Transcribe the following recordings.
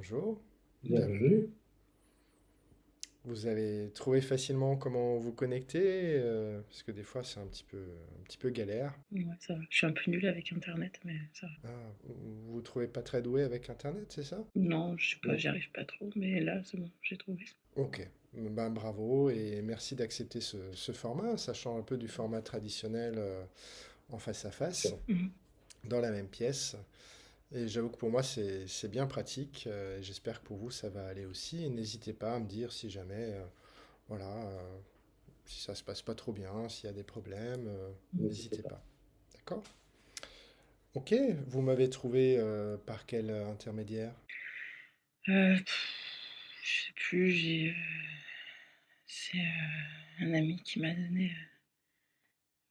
Bonjour, Bien vu. bienvenue. Vous avez trouvé facilement comment vous connecter, parce que des fois c'est un petit peu galère. Ouais, ça va. Je suis un peu nulle avec Internet, mais ça va. Ah, vous trouvez pas très doué avec Internet, c'est ça? Non, je sais pas, Non. j'y arrive pas trop, mais là, c'est bon, j'ai trouvé. Ok, ben bravo et merci d'accepter ce format, sachant un peu du format traditionnel en face à face, Mhm. dans la même pièce. Et j'avoue que pour moi c'est bien pratique, et j'espère que pour vous ça va aller aussi. Et n'hésitez pas à me dire si jamais, voilà, si ça se passe pas trop bien, s'il y a des problèmes, N'hésitez n'hésitez pas. pas. D'accord? Ok, vous m'avez trouvé par quel intermédiaire? Je sais plus, c'est un ami qui m'a donné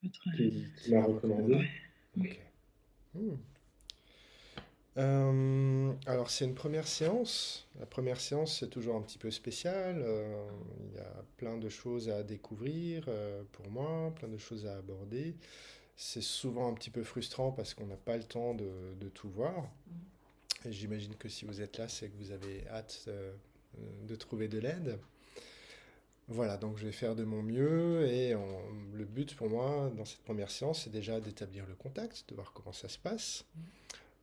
votre. Qui m'a recommandé? Ouais. Mm. Ok. Hmm. Alors c'est une première séance. La première séance c'est toujours un petit peu spécial. Il y a plein de choses à découvrir pour moi, plein de choses à aborder. C'est souvent un petit peu frustrant parce qu'on n'a pas le temps de tout voir. Et j'imagine que si vous êtes là, c'est que vous avez hâte de trouver de l'aide. Voilà, donc je vais faire de mon mieux et le but pour moi dans cette première séance, c'est déjà d'établir le contact, de voir comment ça se passe,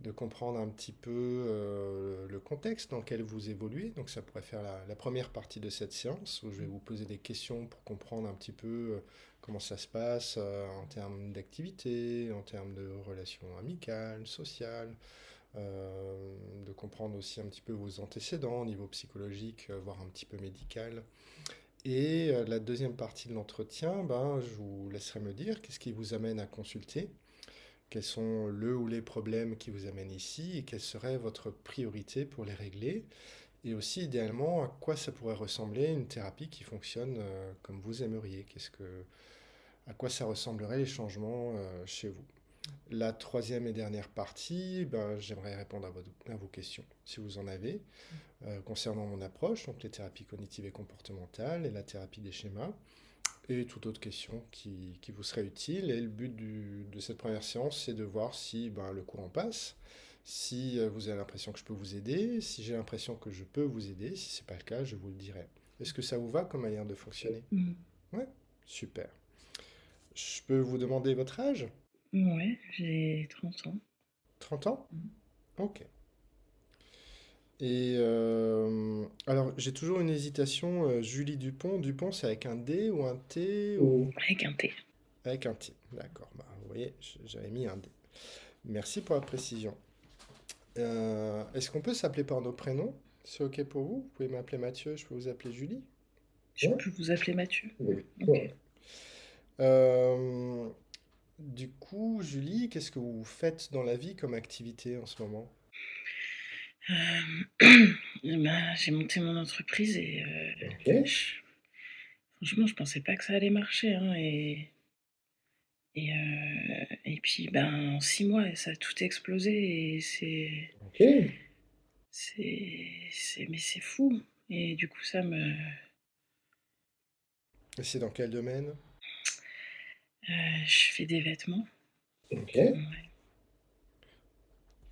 de comprendre un petit peu le contexte dans lequel vous évoluez. Donc ça pourrait faire la première partie de cette séance où je vais vous poser des questions pour comprendre un petit peu comment ça se passe en termes d'activité, en termes de relations amicales, sociales, de comprendre aussi un petit peu vos antécédents au niveau psychologique, voire un petit peu médical. Et la deuxième partie de l'entretien, ben, je vous laisserai me dire qu'est-ce qui vous amène à consulter, quels sont le ou les problèmes qui vous amènent ici et quelle serait votre priorité pour les régler. Et aussi, idéalement, à quoi ça pourrait ressembler une thérapie qui fonctionne comme vous aimeriez. À quoi ça ressemblerait les changements chez vous. La troisième et dernière partie, ben, j'aimerais répondre à vos questions, si vous en avez, concernant mon approche, donc les thérapies cognitives et comportementales et la thérapie des schémas, et toute autre question qui vous serait utile. Et le but de cette première séance, c'est de voir si ben, le courant passe, si vous avez l'impression que je peux vous aider, si j'ai l'impression que je peux vous aider, si ce n'est pas le cas, je vous le dirai. Est-ce que ça vous va comme manière de fonctionner? Mm. Ouais, super. Je peux vous demander votre âge? Ouais, j'ai 30 ans. 30 ans? Mm. Ok. Et alors, j'ai toujours une hésitation, Julie Dupont. Dupont, c'est avec un D ou un T ou Avec un T. avec un T? D'accord. Bah, vous voyez, j'avais mis un D. Merci pour la précision. Est-ce qu'on peut s'appeler par nos prénoms? C'est ok pour vous? Vous pouvez m'appeler Mathieu, je peux vous appeler Julie? Je peux vous appeler Mathieu? Oui. Ok. Euh, du coup, Julie, qu'est-ce que vous faites dans la vie comme activité en ce moment? J'ai monté mon entreprise et Ok. franchement, je pensais pas que ça allait marcher, hein, et puis, ben, en 6 mois, ça a tout explosé et Ok. mais c'est fou. Et du coup, Et c'est dans quel domaine? je fais des vêtements. Ok. Ouais.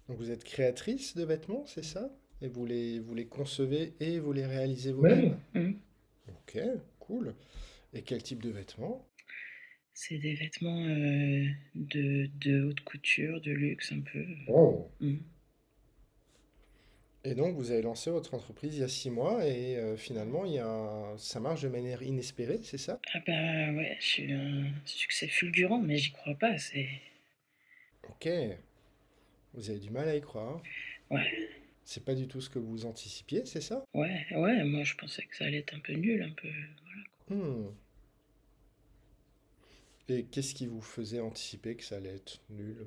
Donc vous êtes créatrice de vêtements, c'est ça? Et vous les concevez et vous les réalisez vous-même? Mhm. Ok, cool. Et quel type de vêtements? C'est des vêtements de haute couture, de luxe un peu. Oh. Mhm. Et donc vous avez lancé votre entreprise il y a 6 mois et finalement ça marche de manière inespérée, c'est ça? Ah bah ouais, j'ai eu un succès fulgurant, mais j'y crois pas. Ok, vous avez du mal à y croire. Ouais, C'est pas du tout ce que vous anticipiez, c'est ça? ouais, ouais, moi je pensais que ça allait être un peu nul, un peu. Voilà. Hmm. Et qu'est-ce qui vous faisait anticiper que ça allait être nul?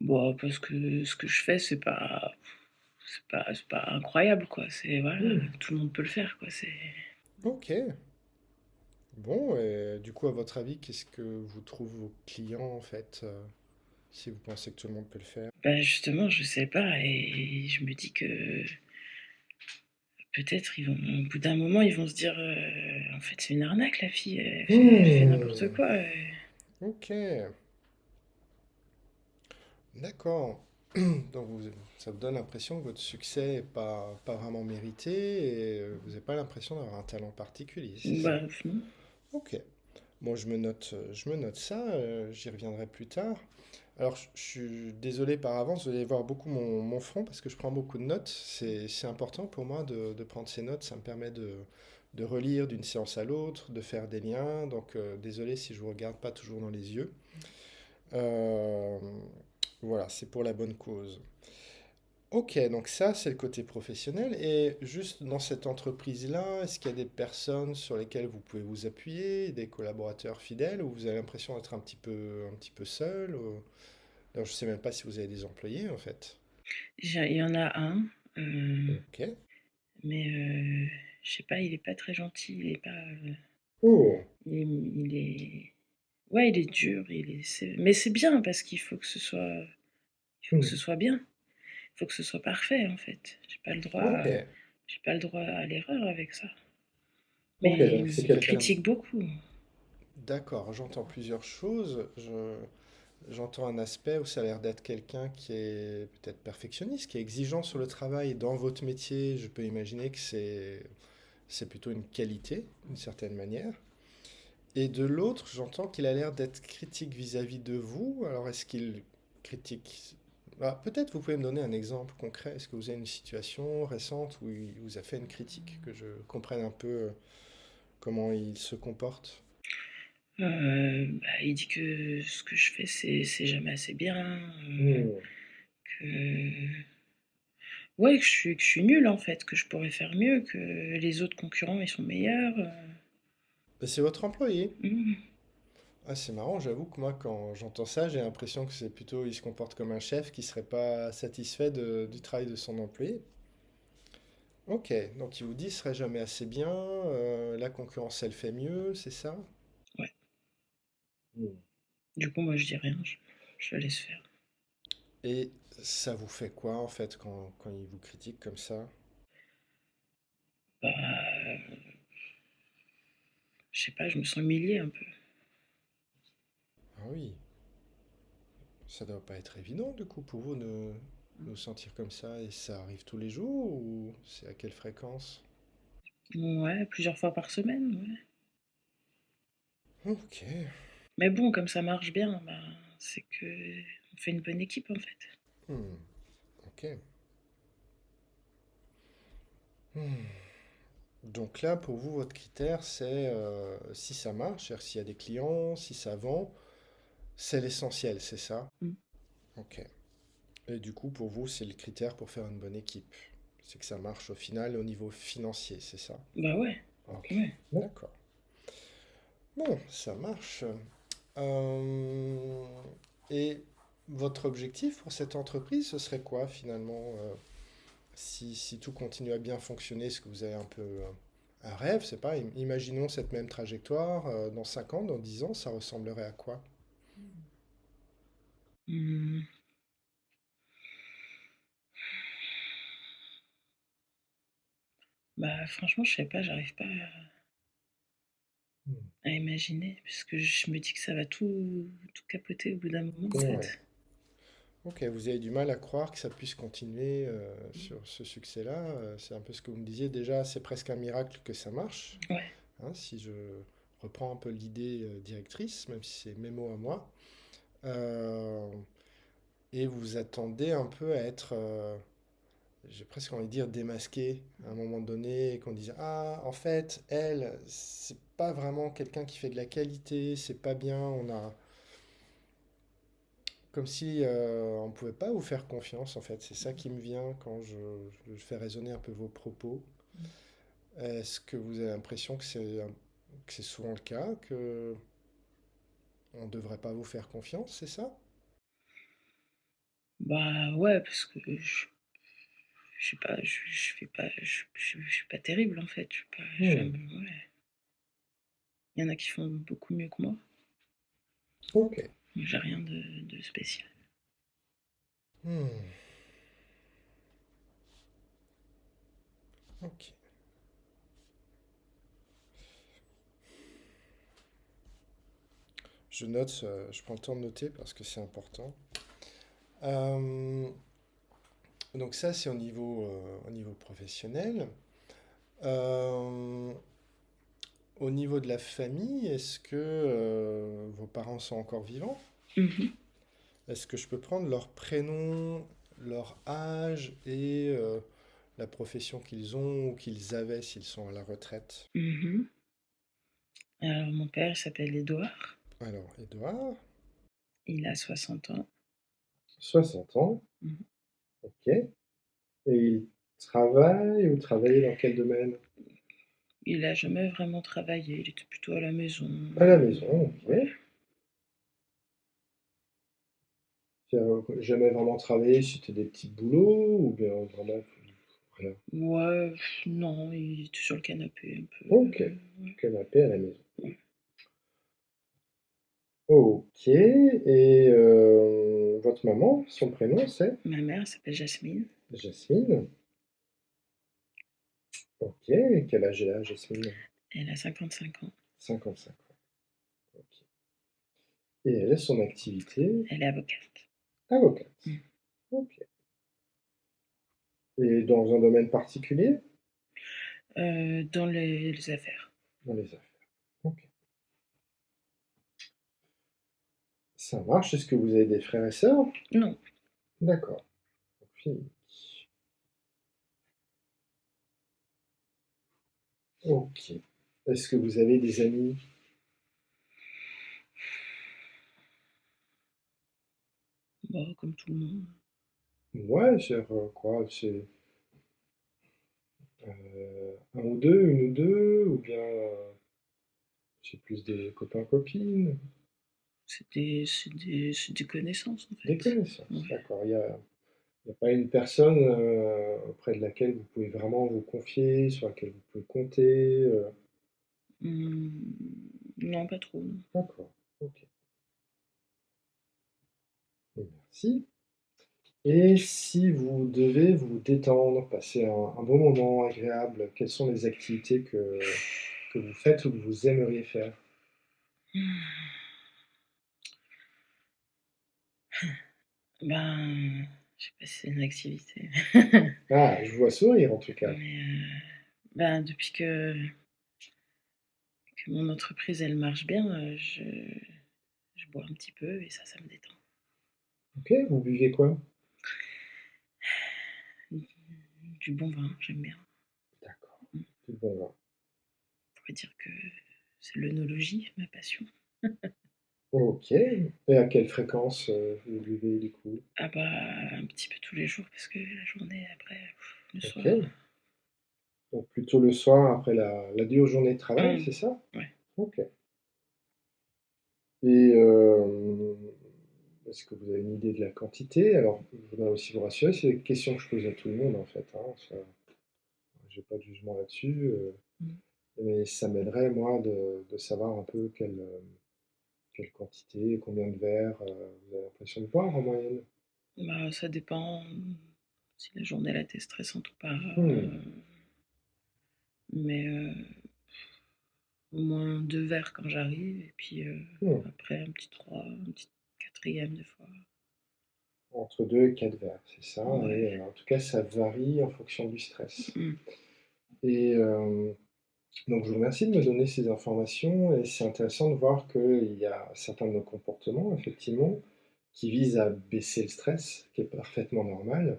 Bon, parce que ce que je fais, c'est pas incroyable, quoi. C'est, voilà, Hmm. tout le monde peut le faire, quoi. Ok. Bon, et du coup, à votre avis, qu'est-ce que vous trouvent vos clients en fait, si vous pensez que tout le monde peut le faire? Bah justement, je sais pas, et je me dis que peut-être au bout d'un moment, ils vont se dire, en fait, c'est une arnaque, la fille, elle fait n'importe Hmm. quoi. Ok, d'accord. Donc ça vous donne l'impression que votre succès n'est pas vraiment mérité et vous n'avez pas l'impression d'avoir un talent particulier, c'est ça? Bah, non. Ok. Bon, je me note ça, j'y reviendrai plus tard. Alors, je suis désolé par avance, vous allez voir beaucoup mon front parce que je prends beaucoup de notes. C'est important pour moi de prendre ces notes, ça me permet de relire d'une séance à l'autre, de faire des liens. Donc, désolé si je vous regarde pas toujours dans les yeux. Euh, voilà, c'est pour la bonne cause. Ok, donc ça, c'est le côté professionnel. Et juste dans cette entreprise-là, est-ce qu'il y a des personnes sur lesquelles vous pouvez vous appuyer, des collaborateurs fidèles, ou vous avez l'impression d'être un petit peu seul alors, je sais même pas si vous avez des employés, en fait. Il y en a un, euh, Ok. mais je sais pas, il est pas très gentil, il est pas, Oh. il est, ouais, il est dur, mais c'est bien parce il faut que Hmm. ce soit bien, il faut que ce soit parfait en fait. Ok. J'ai pas le droit à l'erreur avec ça. Ok, Mais donc c'est il quelqu'un. critique beaucoup. D'accord, j'entends plusieurs choses. J'entends un aspect où ça a l'air d'être quelqu'un qui est peut-être perfectionniste, qui est exigeant sur le travail. Dans votre métier, je peux imaginer que c'est plutôt une qualité, d'une certaine manière. Et de l'autre, j'entends qu'il a l'air d'être critique vis-à-vis de vous. Alors, est-ce qu'il critique... Ah, peut-être vous pouvez me donner un exemple concret. Est-ce que vous avez une situation récente où il vous a fait une critique, que je comprenne un peu comment il se comporte? Bah, il dit que ce que je fais, c'est jamais assez bien, Hmm. que ouais, que je suis nulle en fait, que je pourrais faire mieux, que les autres concurrents ils sont meilleurs. Ben, c'est votre employé. Mmh. Ah, c'est marrant, j'avoue que moi, quand j'entends ça, j'ai l'impression que c'est plutôt, il se comporte comme un chef qui serait pas satisfait du travail de son employé. Ok, donc il vous dit, ce serait jamais assez bien, la concurrence, elle fait mieux, c'est ça? Ouais. Hmm. Du coup, moi je dis rien, je le laisse faire. Et ça vous fait quoi, en fait, quand il vous critique comme ça? Bah, je sais pas, je me sens humiliée un peu. Ah oui, ça doit pas être évident, du coup, pour vous de vous sentir comme ça, et ça arrive tous les jours, ou c'est à quelle fréquence? Ouais, plusieurs fois par semaine, ouais. Ok. Mais bon, comme ça marche bien, bah, c'est que on fait une bonne équipe en fait. Hmm, ok. Hmm. Donc là, pour vous, votre critère, c'est si ça marche, c'est-à-dire s'il y a des clients, si ça vend, c'est l'essentiel, c'est ça? Mm. Ok. Et du coup, pour vous, c'est le critère pour faire une bonne équipe. C'est que ça marche au final au niveau financier, c'est ça? Bah ouais, Ok. ouais. D'accord. Bon, ça marche. Euh, et votre objectif pour cette entreprise, ce serait quoi finalement si tout continue à bien fonctionner, est-ce que vous avez un peu un rêve, c'est pas, imaginons cette même trajectoire, dans 5 ans, dans 10 ans, ça ressemblerait à quoi? Hmm. Bah franchement, je sais pas, j'arrive pas Hmm. à imaginer, parce que je me dis que ça va tout capoter au bout d'un moment en Ouais. fait. Ok, vous avez du mal à croire que ça puisse continuer sur ce succès-là. C'est un peu ce que vous me disiez. Déjà, c'est presque un miracle que ça marche. Ouais. Hein, si je reprends un peu l'idée directrice, même si c'est mes mots à moi. Euh, et vous attendez un peu à être j'ai presque envie de dire démasqué à un moment donné, et qu'on dise ah en fait elle c'est pas vraiment quelqu'un qui fait de la qualité, c'est pas bien, on a comme si on pouvait pas vous faire confiance en fait, c'est ça qui me vient quand je fais résonner un peu vos propos. Est-ce que vous avez l'impression que c'est souvent le cas, que on devrait pas vous faire confiance, c'est ça? Bah ouais, parce que je sais pas, je fais pas, je suis pas terrible en fait. Je suis pas, Hmm. ouais. Il y en a qui font beaucoup mieux que moi. Ok. Moi, j'ai rien de spécial. Hmm. Ok. Je note, je prends le temps de noter parce que c'est important. Euh, donc ça, c'est au niveau professionnel. Euh, Au niveau de la famille, est-ce que vos parents sont encore vivants? Mhm. Est-ce que je peux prendre leur prénom, leur âge et la profession qu'ils ont ou qu'ils avaient s'ils sont à la retraite? Mhm. Alors, mon père, il s'appelle Édouard. Alors, Édouard, Il a 60 ans. 60 ans, Mhm. ok. Et il travaille ou travaillait dans quel domaine? Il a jamais vraiment travaillé. Il était plutôt à la maison. À la maison, Ouais. ok. Jamais vraiment travaillé, c'était des petits boulots ou bien vraiment rien? Ouais, non, il était sur le canapé un peu. Ok, Ouais. canapé à la maison. Ouais. Ok, et votre maman, son prénom c'est Ma mère s'appelle Jasmine. Jasmine. Ok, et quel âge elle a, Jasmine? Elle a 55 ans. 55 ans. Ok. Et elle a son activité Elle est avocate. avocate. Mm. Ok. Et dans un domaine particulier? Dans les affaires. Dans les affaires. Ok. Ça marche. Est-ce que vous avez des frères et sœurs? Non. D'accord. Fille. Ok. Est-ce que vous avez des amis? Bah, comme tout le monde. Ouais, c'est quoi? C'est un ou deux, une ou deux, ou bien c'est plus des copains-copines? C'est des connaissances, en Des fait. connaissances, Ouais. d'accord. Il y a pas une personne auprès de laquelle vous pouvez vraiment vous confier, sur laquelle vous pouvez compter. Non, pas trop, non. D'accord, ok. Merci. Et si vous devez vous détendre, passer un bon moment agréable, quelles sont les activités que vous faites ou que vous aimeriez faire? Ben, je sais pas si c'est une activité. Ah, je vous vois sourire en tout cas. Mais ben, depuis que mon entreprise, elle marche bien, je bois un petit peu et ça me détend. Ok, vous buvez quoi? Du bon vin, j'aime bien. D'accord, On du bon vin. pourrait dire que c'est l'œnologie, ma passion. Ok, et à quelle fréquence vous buvez du coup? Ah bah, un petit peu tous les jours parce que la journée après, le Ok, soir. donc plutôt le soir après la dure journée de travail, Hum, c'est ça? ouais. Ok. Et est-ce que vous avez une idée de la quantité? Alors, je voudrais aussi vous rassurer, c'est des questions que je pose à tout le monde en fait, hein, j'ai pas de jugement là-dessus, Hum. mais ça m'aiderait moi de savoir un peu quelle quantité, combien de verres vous avez l'impression de boire en moyenne. Bah, ça dépend si la journée elle a été stressante ou pas. Hmm, Mais au moins 2 verres quand j'arrive et puis hmm. après un petit 3, un petit quatrième des fois. Entre 2 et 4 verres, c'est ça, Ouais. et en tout cas ça varie en fonction du stress. Mmh. Et donc je vous remercie de me donner ces informations et c'est intéressant de voir qu'il y a certains de nos comportements, effectivement, qui visent à baisser le stress, qui est parfaitement normal.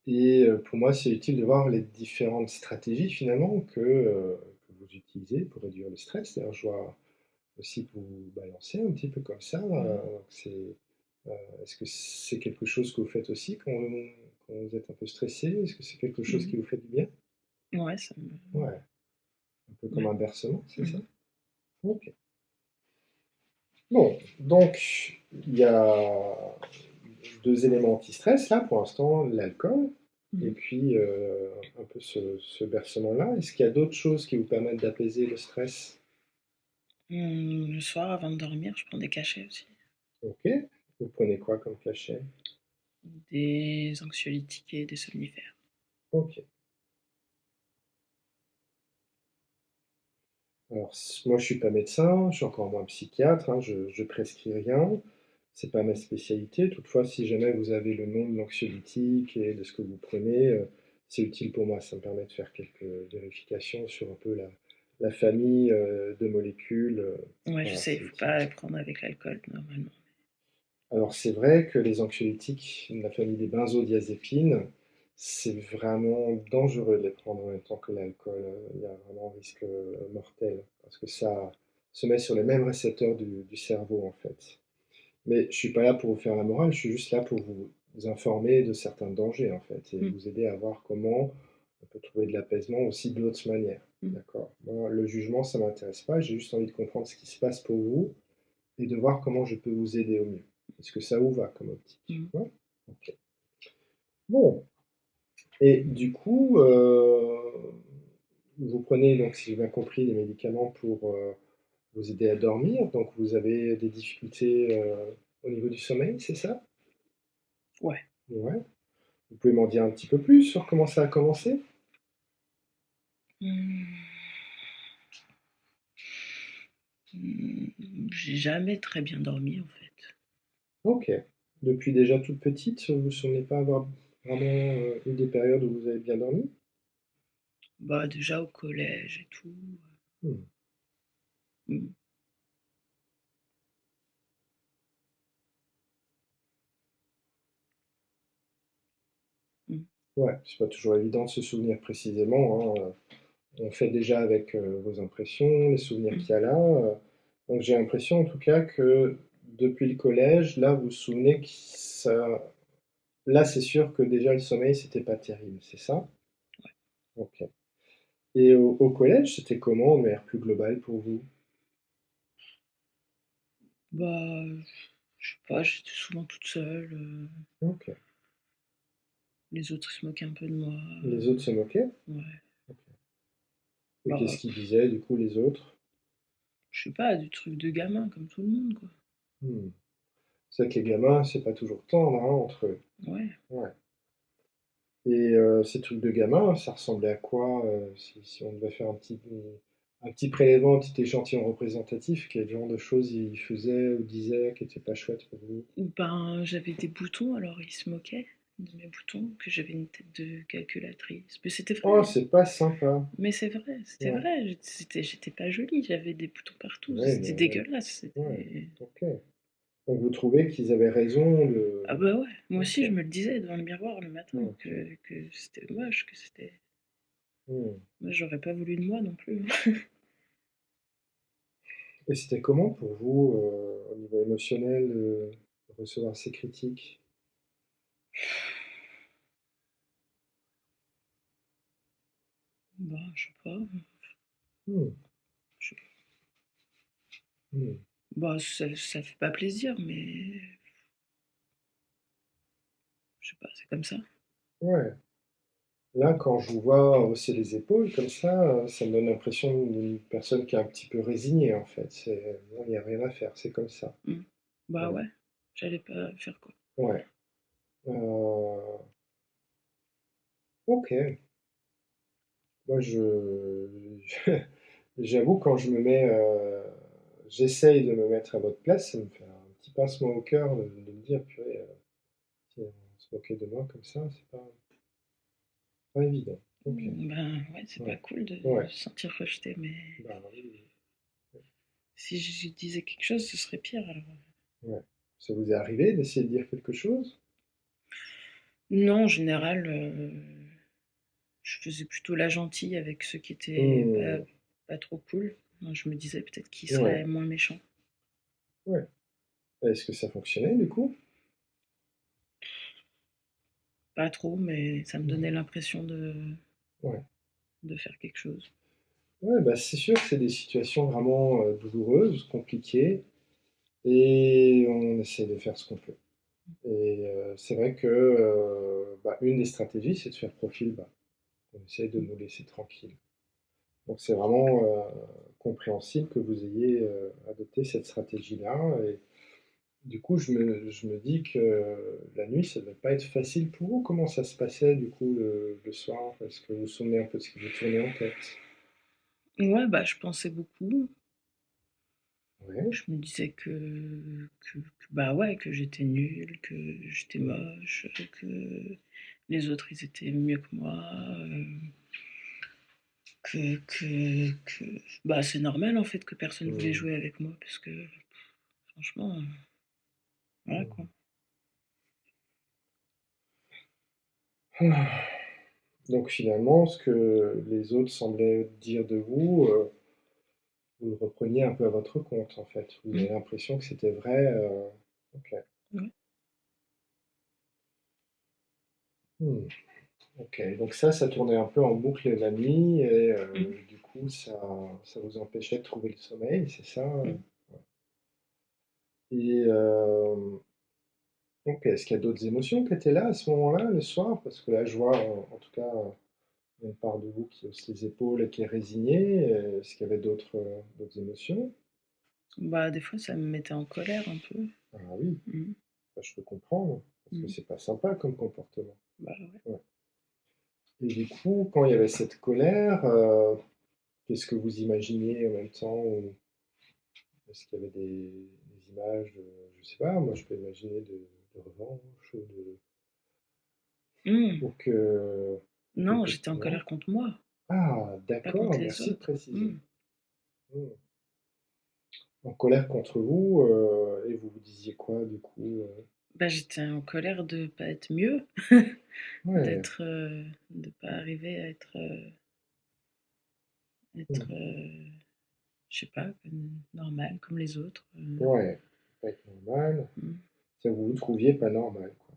Et pour moi, c'est utile de voir les différentes stratégies finalement que vous utilisez pour réduire le stress. D'ailleurs, je vois aussi que vous balancez un petit peu comme ça. Mmh. Est-ce que c'est quelque chose que vous faites aussi quand vous êtes un peu stressé? Est-ce que c'est quelque chose Mmh. qui vous fait du bien? Ouais, ça me Ouais, un peu comme ouais. un bercement, c'est ça? Mmh. Ok. Bon, donc il y a deux éléments anti-stress là pour l'instant, l'alcool et Mmh. puis un peu ce bercement-là. Est-ce qu'il y a d'autres choses qui vous permettent d'apaiser le stress? Le soir avant de dormir, je prends des cachets aussi. Ok. Vous prenez quoi comme cachet? Des anxiolytiques et des somnifères. Ok. Alors moi je suis pas médecin, je suis encore moins psychiatre, hein, je prescris rien. c'est pas ma spécialité. Toutefois, si jamais vous avez le nom de l'anxiolytique et de ce que vous prenez, c'est utile pour moi. Ça me permet de faire quelques vérifications sur un peu la famille de molécules. Ouais, je Voilà, sais, il c'est faut utile. pas prendre avec l'alcool normalement. Alors c'est vrai que les anxiolytiques de la famille des benzodiazépines, c'est vraiment dangereux de les prendre en même temps que l'alcool. Il y a vraiment un risque mortel parce que ça se met sur les mêmes récepteurs du cerveau en fait. Mais je suis pas là pour vous faire la morale, je suis juste là pour vous informer de certains dangers en fait et Mm, vous aider à voir comment on peut trouver de l'apaisement aussi d'autres manières. mm, D'accord. Moi, le jugement, ça m'intéresse pas. J'ai juste envie de comprendre ce qui se passe pour vous et de voir comment je peux vous aider au mieux. Est-ce que ça vous va comme optique? mm. Ouais. Ok. Bon. Et du coup, vous prenez donc, si j'ai bien compris, des médicaments pour vous aider à dormir. Donc, vous avez des difficultés au niveau du sommeil, c'est ça? Ouais. Ouais. Vous pouvez m'en dire un petit peu plus sur comment ça a commencé? Mm, j'ai jamais très bien dormi en fait. Ok. Depuis déjà toute petite, vous ne vous souvenez pas avoir vraiment eu des périodes où vous avez bien dormi? Bah déjà au collège et tout. Hmm. Mm, mm, Ouais, c'est pas toujours évident de se souvenir précisément, hein. On fait déjà avec vos impressions, les souvenirs mm. qu'il y a là. Donc j'ai l'impression en tout cas que depuis le collège, là vous vous souvenez que ça... Là c'est sûr que déjà le sommeil c'était pas terrible, c'est ça? Ok. Et au collège, c'était comment de manière plus globale pour vous? Bah, je sais pas, j'étais souvent toute seule. Ok. Les autres ils se moquaient un peu de moi. Les autres se moquaient? Ouais. Ok. Et qu'est-ce Bah, qu'ils disaient du coup les autres? je sais pas, du truc de gamin comme tout le monde quoi. Hmm. C'est vrai que les gamins, c'est pas toujours tendre hein, entre eux. Ouais. Ouais. Et ces trucs de gamins, ça ressemblait à quoi si on devait faire un petit prélèvement, un petit échantillon représentatif, quel genre de choses ils faisaient ou disaient qui n'étaient pas chouettes pour vous? Ben, j'avais des boutons, alors ils se moquaient de mes boutons, que j'avais une tête de calculatrice. Mais c'était vrai, Oh, hein. c'est pas sympa. Mais c'est vrai, c'était Ouais, vrai. J'étais pas jolie, j'avais des boutons partout. ouais, C'était mais dégueulasse. ouais, C'était. ok. Donc vous trouvez qu'ils avaient raison de... Ah bah ouais, moi Ok, aussi je me le disais devant le miroir le matin, ok. que c'était moche, que c'était. Hmm. Moi j'aurais pas voulu de moi non plus. Et c'était comment pour vous, au niveau émotionnel, de recevoir ces critiques? Bah, je sais pas. Hmm, je- hmm. Bah, ça fait pas plaisir, mais je sais pas, c'est comme ça. Ouais. Là, quand je vous vois hausser les épaules comme ça me donne l'impression d'une personne qui est un petit peu résignée, en fait. C'est bon, il n'y a rien à faire, c'est comme ça. Mm. Bah Ouais. ouais, j'allais pas faire quoi. Ouais. Ok. Moi, j'avoue, quand je me mets, j'essaye de me mettre à votre place, ça me fait un petit pincement au cœur de me dire, purée, tiens, on se moquait de moi comme ça, c'est pas évident. Ok. Ben ouais, c'est pas Ouais. cool de Ouais. se sentir rejeté, mais Bah oui. si je disais quelque chose, ce serait pire alors. Ouais. Ça vous est arrivé d'essayer de dire quelque chose? Non, en général, je faisais plutôt la gentille avec ceux qui étaient Hmm. pas trop cool. Moi, je me disais peut-être qu'ils seraient Ouais. moins méchants. Ouais. Est-ce que ça fonctionnait du coup? Pas trop, mais ça me donnait Ouais. l'impression Ouais. de faire quelque chose. Ouais, bah, c'est sûr que c'est des situations vraiment douloureuses, compliquées, et on essaie de faire ce qu'on peut. Et c'est vrai que bah, une des stratégies, c'est de faire profil bas. On essaie de Mm. nous laisser tranquilles. Donc c'est vraiment compréhensible que vous ayez adopté cette stratégie-là. Et du coup, je me dis que la nuit, ça ne devait pas être facile pour vous. Comment ça se passait du coup le soir? Est-ce que vous vous souvenez un peu de ce qui vous tournait en tête? Ouais, bah, je pensais beaucoup. Ouais. Je me disais bah ouais, que j'étais nulle, que j'étais Mmh. moche, que les autres ils étaient mieux que moi, que bah c'est normal en fait que personne voulait Mmh. jouer avec moi parce que franchement, voilà quoi. Mmh. Ah. Donc finalement, ce que les autres semblaient dire de vous, vous le repreniez un peu à votre compte, en fait. Vous avez Mmh. l'impression que c'était vrai, OK. Ouais. Mmh. OK, donc ça tournait un peu en boucle la nuit et Mmh. du coup, ça vous empêchait de trouver le sommeil, c'est ça? Mmh. Et OK, est-ce qu'il y a d'autres émotions qui étaient là, à ce moment-là, le soir? Parce que là, je vois, en tout cas, il y a une part de vous qui hausse les épaules et qui est résignée. Est-ce qu'il y avait d'autres émotions? Bah des fois ça me mettait en colère un peu. Ah oui, Mmh. bah, je peux comprendre, parce que Mmh. c'est pas sympa comme comportement. Bah ouais. Ouais. Et du coup, quand il y avait cette colère, qu'est-ce que vous imaginiez en même temps? Ou est-ce qu'il y avait des images de, je sais pas, moi je peux imaginer de revanche Mmh. ou Non, que j'étais en non? colère contre moi, Ah pas d'accord, contre les merci de autres. préciser. Mmh. Mmh. En colère contre vous, et vous vous disiez quoi du coup, Bah j'étais en colère de pas être mieux, Ouais. de pas arriver à Mmh. être, je sais pas, normale comme les autres, Ouais, pas être normal. mmh. Ça vous vous trouviez pas normal quoi,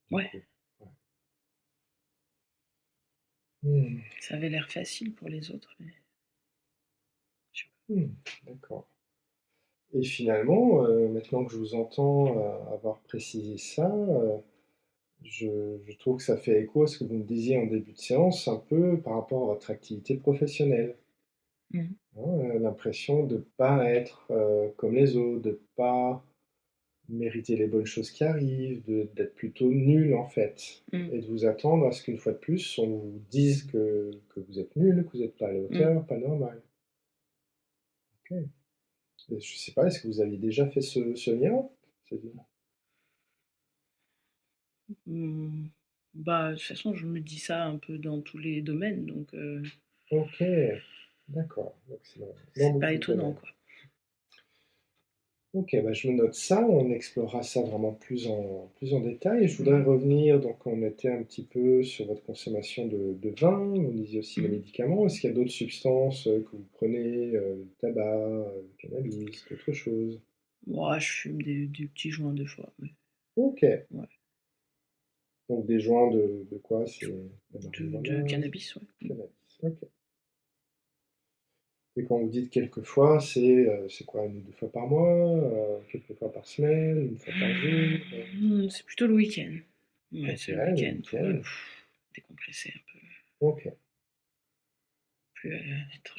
du Ouais, coup? Ouais. Mmh. ça avait l'air facile pour les autres, mais je sais Mmh. D'accord. Et finalement, maintenant que je vous entends, avoir précisé ça, je trouve que ça fait écho à ce que vous me disiez en début de séance, un peu par rapport à votre activité professionnelle. pas. Mmh. Hein, l'impression de pas être, comme les autres, de pas mériter les bonnes choses qui arrivent, d'être plutôt nul en fait Mmh. et de vous attendre à ce qu'une fois de plus, on vous dise que vous êtes nul, que vous êtes pas à la Mmh. hauteur, pas normal. OK. Et je sais pas, est-ce que vous aviez déjà fait ce lien? C'est-à-dire Mmh. Bah, de toute façon, je me dis ça un peu dans tous les domaines, donc OK, d'accord, donc c'est dans c'est pas beaucoup de étonnant, domaines. quoi. OK, bah, je me note ça, on explorera ça vraiment plus en détail. Je voudrais Mmh. revenir, donc on était un petit peu sur votre consommation de vin, vous disiez aussi les Mmh. médicaments. Est-ce qu'il y a d'autres substances, que vous prenez, le tabac, le cannabis, d'autres choses? Mouais, je fume des petits joints des fois, mais OK, ouais, donc des joints de quoi? C'est la de marijuana? cannabis, ouais. Mmh. Cannabis, OK. Et quand vous dites quelques fois, c'est quoi? 1 ou 2 fois par mois, quelques fois par semaine, une fois par jour? C'est plutôt le week-end. Ouais, OK, c'est le le week-end pour, week-end. décompresser un peu, OK. plus, être,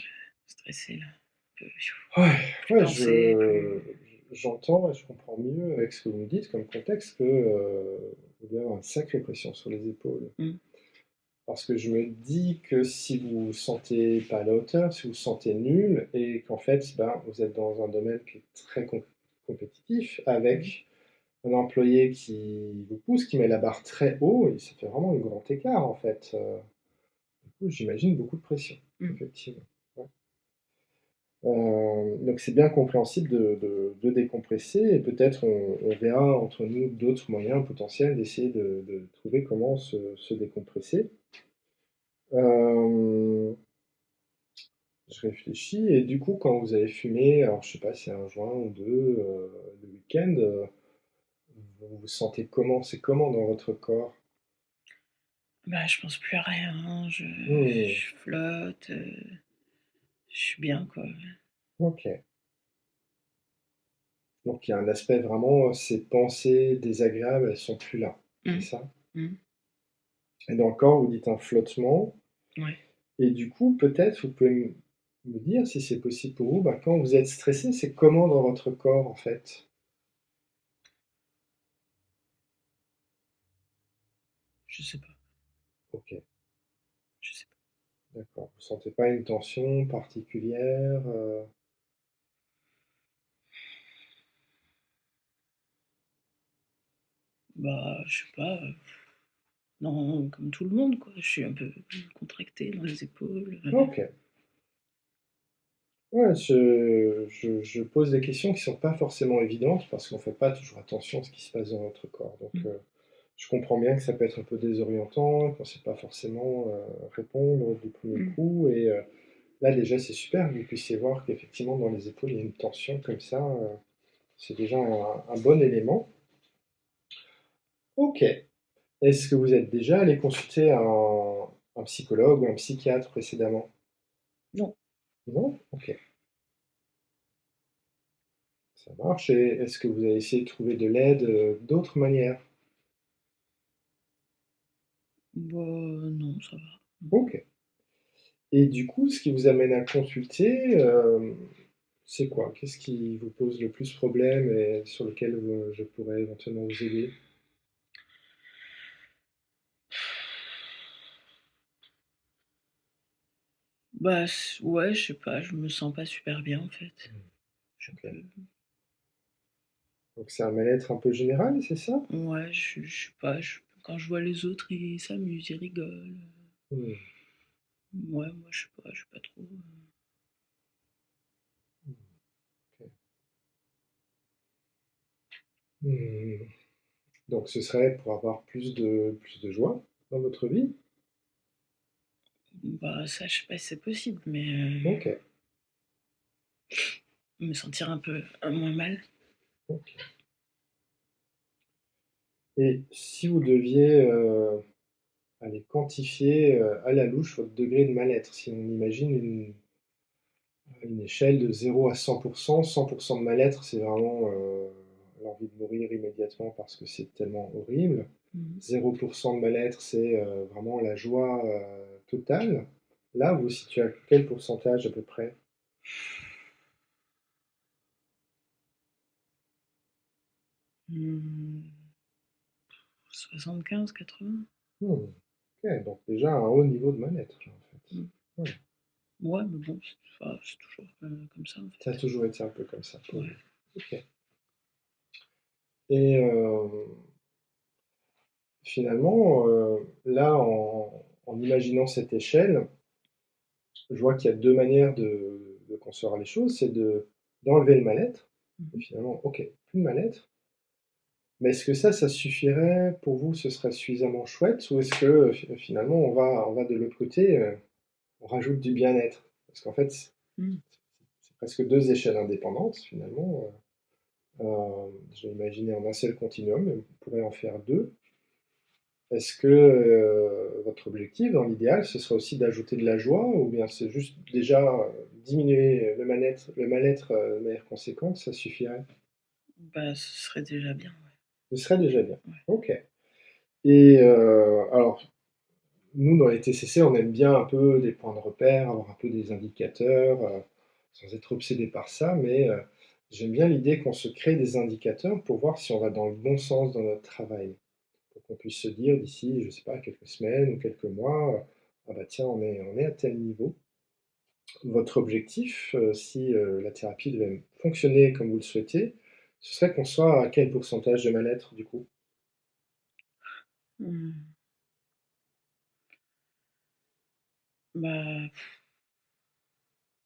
stressé là, un peu, Ouais, plus ouais, penser, plus j'entends et je comprends mieux avec ce que vous me dites comme contexte que, vous devez avoir une sacrée pression sur les épaules. mmh, Parce que je me dis que si vous vous sentez pas à la hauteur, si vous vous sentez nul et qu'en fait, ben, vous êtes dans un domaine qui est très compétitif mmh, avec un employé qui vous pousse, qui met la barre très haut et ça fait vraiment un grand écart en fait, du coup, j'imagine beaucoup de pression, mmh. effectivement. Ouais. Donc c'est bien compréhensible de décompresser et peut-être on verra entre nous d'autres moyens potentiels d'essayer de trouver comment se décompresser. Hem, je réfléchis et du coup, quand vous avez fumé, alors je sais pas, c'est un joint ou 2 le week-end, vous vous sentez comment? C'est comment dans votre corps? Bah, je pense plus à rien, hein, Mmh, je flotte, je suis bien, quoi. OK. Donc il y a un aspect vraiment, ces pensées désagréables, elles sont plus là, c'est Mmh. ça? Mmh. Et dans le corps, vous dites un flottement. Ouais, Et du coup, peut-être, vous pouvez me dire si c'est possible pour vous, bah, quand vous êtes stressé, c'est comment dans votre corps, en fait? je sais pas, OK, je sais pas. d'accord. Vous sentez pas une tension particulière, Bah, je sais pas, non, comme tout le monde, quoi. Je suis un peu contractée dans les épaules. Ok. Ouais, je pose des questions qui sont pas forcément évidentes parce qu'on fait pas toujours attention à ce qui se passe dans notre corps. Donc, Mmh. je comprends bien que ça peut être un peu désorientant, qu'on ne sait pas forcément répondre du premier Mmh. coup. Et là, déjà, c'est super que vous puissiez voir qu'effectivement, dans les épaules, il y a une tension comme ça. C'est déjà un bon élément. Ok. Est-ce que vous êtes déjà allé consulter un psychologue ou un psychiatre précédemment? Non. Non? Ok, ça marche. Et est-ce que vous avez essayé de trouver de l'aide d'autres manières? Bah, non, ça va. Ok. Et du coup, ce qui vous amène à consulter, c'est quoi? Qu'est-ce qui vous pose le plus problème et sur lequel je pourrais éventuellement vous aider? Bah, ouais, je sais pas, je me sens pas super bien, en fait. Hmm. Je suis un Ok. peu Donc c'est un mal-être un peu général, c'est ça? ouais, je sais pas, quand je vois les autres, ils s'amusent, ils rigolent. Hmm. Ouais, moi, je sais pas trop, Ok. Hmm. Donc ce serait pour avoir plus de joie dans votre vie? bah, ça, je sais pas si c'est possible, mais Ok. me sentir un peu, moins mal. Ok. Et si vous deviez aller quantifier à la louche votre degré de mal-être, si on imagine une échelle de 0 à 100%, 100% de mal-être, c'est vraiment l'envie de mourir immédiatement parce que c'est tellement horrible. Mmh. 0% de mal-être, c'est vraiment la joie totale. Là, vous vous situez à quel pourcentage à peu près? Mmh, 75-80. Hmm, ok, donc déjà un haut niveau de mal-être, là, en fait. Mmh. Ouais, Ouais, mais bon, c'est toujours, comme ça, en ça a fait. toujours été un peu comme ça pour Ouais. vous. Ok. Et finalement, là, en imaginant cette échelle, je vois qu'il y a deux manières de concevoir les choses. C'est d'enlever le mal-être. Et Mmh. finalement, ok, plus de mal-être. Mais est-ce que ça suffirait pour vous? Ce serait suffisamment chouette? Ou est-ce que finalement, on va de l'autre côté, on rajoute du bien-être? Parce qu'en fait, Mmh. c'est presque deux échelles indépendantes, finalement. Je l'ai imaginé en un seul continuum, mais on pourrait en faire deux. Est-ce que votre objectif, dans l'idéal, ce serait aussi d'ajouter de la joie, ou bien c'est juste déjà diminuer le mal-être de manière conséquente, ça suffirait? Bah, ce serait déjà bien, Ce serait déjà bien. ouais. Ouais. Ok. Et alors, nous, dans les TCC, on aime bien un peu des points de repère, avoir un peu des indicateurs, sans être obsédé par ça, mais j'aime bien l'idée qu'on se crée des indicateurs pour voir si on va dans le bon sens dans notre travail. Pour qu'on puisse se dire d'ici, je sais pas, quelques semaines ou quelques mois, ah bah tiens, on est à tel niveau. Votre objectif, si la thérapie devait fonctionner comme vous le souhaitez, ce serait qu'on soit à quel pourcentage de mal-être du coup? Mmh.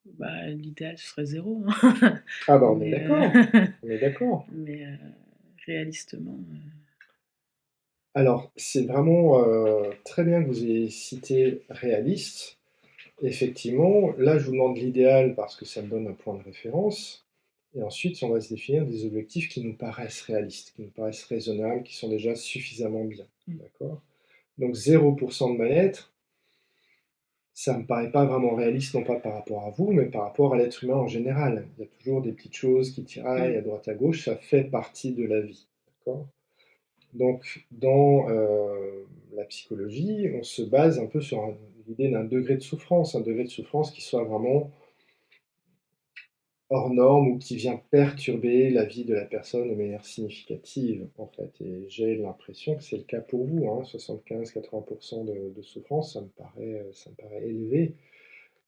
Bah l'idéal, ce serait zéro, hein. Ah bah on est Mais d'accord, on est d'accord. mais réalistement, Alors, c'est vraiment très bien que vous ayez cité réaliste. Effectivement, là, je vous demande l'idéal parce que ça me donne un point de référence. Et ensuite, on va se définir des objectifs qui nous paraissent réalistes, qui nous paraissent raisonnables, qui sont déjà suffisamment bien. mmh, D'accord? Donc 0% de mal-être, ça ne me paraît pas vraiment réaliste, non pas par rapport à vous, mais par rapport à l'être humain en général. Il y a toujours des petites choses qui tiraillent mmh, à droite à gauche, ça fait partie de la vie. D'accord? Donc, dans la psychologie, on se base un peu sur l'idée d'un degré de souffrance, un degré de souffrance qui soit vraiment hors norme ou qui vient perturber la vie de la personne de manière significative, en fait. Et j'ai l'impression que c'est le cas pour vous, hein, 75-80% de souffrance, ça me paraît élevé.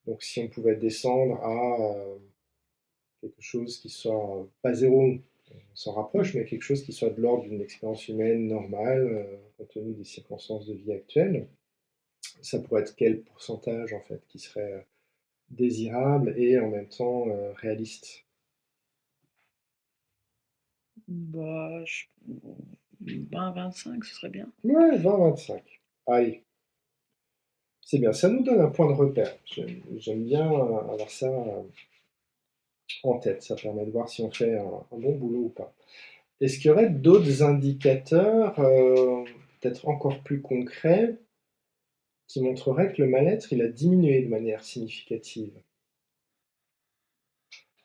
Donc, si on pouvait descendre à quelque chose qui soit pas zéro, On s'en Mm. rapproche, mais quelque chose qui soit de l'ordre d'une expérience humaine normale, compte tenu des circonstances de vie actuelles. Ça pourrait être quel pourcentage en fait qui serait désirable et en même temps réaliste? Bah, 20-25, ce serait bien. Ouais, 20-25. Allez, c'est bien. Ça nous donne un point de repère. J'aime bien avoir ça en tête. Ça permet de voir si on fait un bon boulot ou pas. Est-ce qu'il y aurait d'autres indicateurs, peut-être encore plus concrets, qui montreraient que le mal-être, il a diminué de manière significative?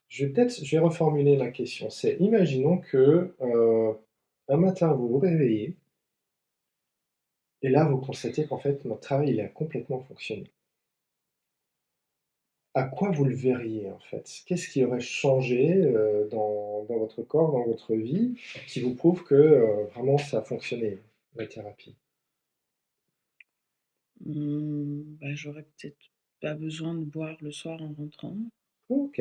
Je vais reformuler ma question. C'est, imaginons que un matin, vous vous réveillez, et là, vous constatez qu'en fait, notre travail, il a complètement fonctionné. À quoi vous le verriez, en fait? Qu'est-ce qui aurait changé dans votre corps, dans votre vie, qui vous prouve que vraiment ça a fonctionné, la thérapie? Bah, j'aurais peut-être pas besoin de boire le soir en rentrant. Ok,